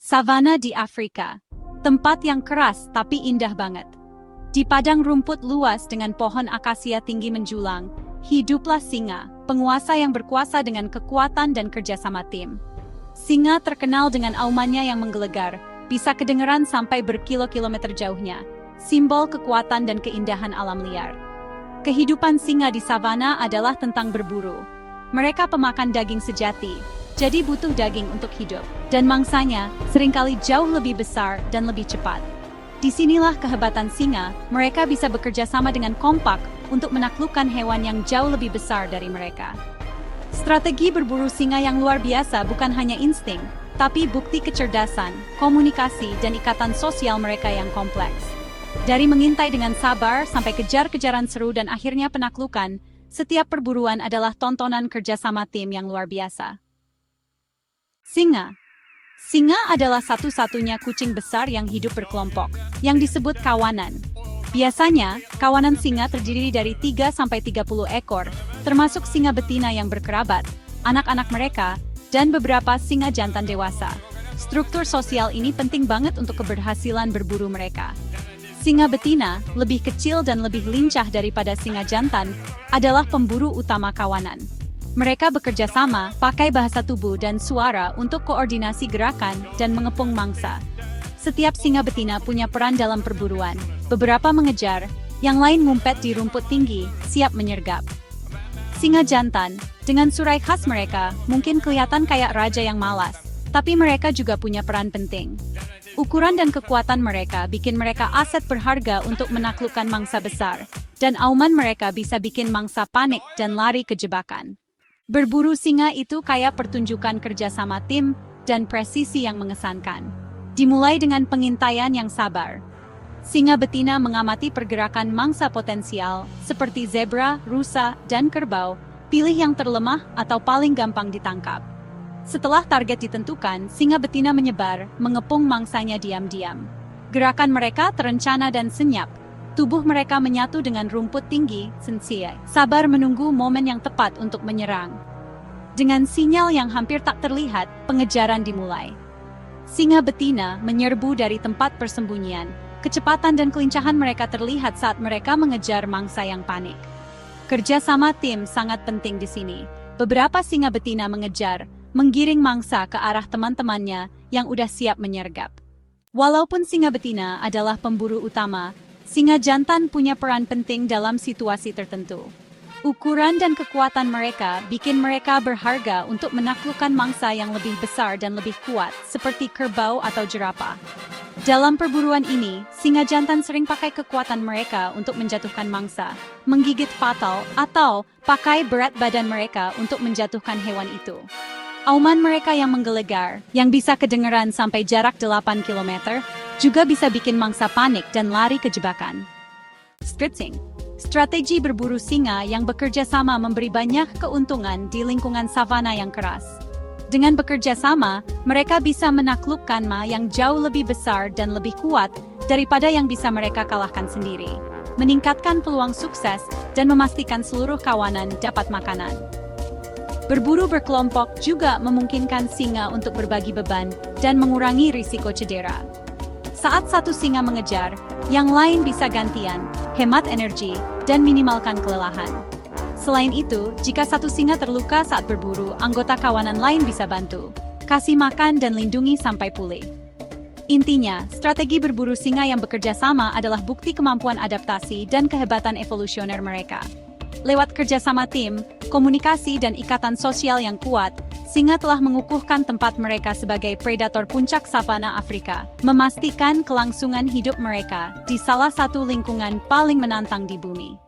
Savana di Afrika. Tempat yang keras tapi indah banget. Di padang rumput luas dengan pohon akasia tinggi menjulang, hiduplah singa, penguasa yang berkuasa dengan kekuatan dan kerjasama tim. Singa terkenal dengan aumannya yang menggelegar, bisa kedengeran sampai berkilo-kilometer jauhnya, simbol kekuatan dan keindahan alam liar. Kehidupan singa di savana adalah tentang berburu. Mereka pemakan daging sejati, jadi butuh daging untuk hidup. Dan mangsanya seringkali jauh lebih besar dan lebih cepat. Disinilah kehebatan singa, mereka bisa bekerja sama dengan kompak untuk menaklukkan hewan yang jauh lebih besar dari mereka. Strategi berburu singa yang luar biasa bukan hanya insting, tapi bukti kecerdasan, komunikasi, dan ikatan sosial mereka yang kompleks. Dari mengintai dengan sabar sampai kejar-kejaran seru dan akhirnya penaklukan, setiap perburuan adalah tontonan kerjasama tim yang luar biasa. Singa. Singa adalah satu-satunya kucing besar yang hidup berkelompok, yang disebut kawanan. Biasanya, kawanan singa terdiri dari 3-30 ekor, termasuk singa betina yang berkerabat, anak-anak mereka, dan beberapa singa jantan dewasa. Struktur sosial ini penting banget untuk keberhasilan berburu mereka. Singa betina, lebih kecil dan lebih lincah daripada singa jantan, adalah pemburu utama kawanan. Mereka bekerja sama, pakai bahasa tubuh dan suara untuk koordinasi gerakan dan mengepung mangsa. Setiap singa betina punya peran dalam perburuan. Beberapa mengejar, yang lain ngumpet di rumput tinggi, siap menyergap. Singa jantan, dengan surai khas mereka, mungkin kelihatan kayak raja yang malas, tapi mereka juga punya peran penting. Ukuran dan kekuatan mereka bikin mereka aset berharga untuk menaklukkan mangsa besar, dan auman mereka bisa bikin mangsa panik dan lari ke jebakan. Berburu singa itu kayak pertunjukan kerjasama tim dan presisi yang mengesankan. Dimulai dengan pengintaian yang sabar. Singa betina mengamati pergerakan mangsa potensial seperti zebra, rusa, dan kerbau, pilih yang terlemah atau paling gampang ditangkap. Setelah target ditentukan, singa betina menyebar, mengepung mangsanya diam-diam. Gerakan mereka terencana dan senyap. Tubuh mereka menyatu dengan rumput tinggi, sensiai. Sabar menunggu momen yang tepat untuk menyerang. Dengan sinyal yang hampir tak terlihat, pengejaran dimulai. Singa betina menyerbu dari tempat persembunyian. Kecepatan dan kelincahan mereka terlihat saat mereka mengejar mangsa yang panik. Kerjasama tim sangat penting di sini. Beberapa singa betina mengejar, menggiring mangsa ke arah teman-temannya yang udah siap menyergap. Walaupun singa betina adalah pemburu utama, singa jantan punya peran penting dalam situasi tertentu. Ukuran dan kekuatan mereka bikin mereka berharga untuk menaklukkan mangsa yang lebih besar dan lebih kuat, seperti kerbau atau jerapah. Dalam perburuan ini, singa jantan sering pakai kekuatan mereka untuk menjatuhkan mangsa, menggigit fatal, atau pakai berat badan mereka untuk menjatuhkan hewan itu. Auman mereka yang menggelegar, yang bisa kedengeran sampai jarak 8 km, juga bisa bikin mangsa panik dan lari ke jebakan. Scripting. Strategi berburu singa yang bekerja sama memberi banyak keuntungan di lingkungan savana yang keras. Dengan bekerja sama, mereka bisa menaklukkan yang jauh lebih besar dan lebih kuat daripada yang bisa mereka kalahkan sendiri, meningkatkan peluang sukses dan memastikan seluruh kawanan dapat makanan. Berburu berkelompok juga memungkinkan singa untuk berbagi beban dan mengurangi risiko cedera. Saat satu singa mengejar, yang lain bisa gantian, hemat energi, dan minimalkan kelelahan. Selain itu, jika satu singa terluka saat berburu, anggota kawanan lain bisa bantu, kasih makan dan lindungi sampai pulih. Intinya, strategi berburu singa yang bekerja sama adalah bukti kemampuan adaptasi dan kehebatan evolusioner mereka. Lewat kerjasama tim, komunikasi dan ikatan sosial yang kuat, singa telah mengukuhkan tempat mereka sebagai predator puncak savana Afrika, memastikan kelangsungan hidup mereka di salah satu lingkungan paling menantang di bumi.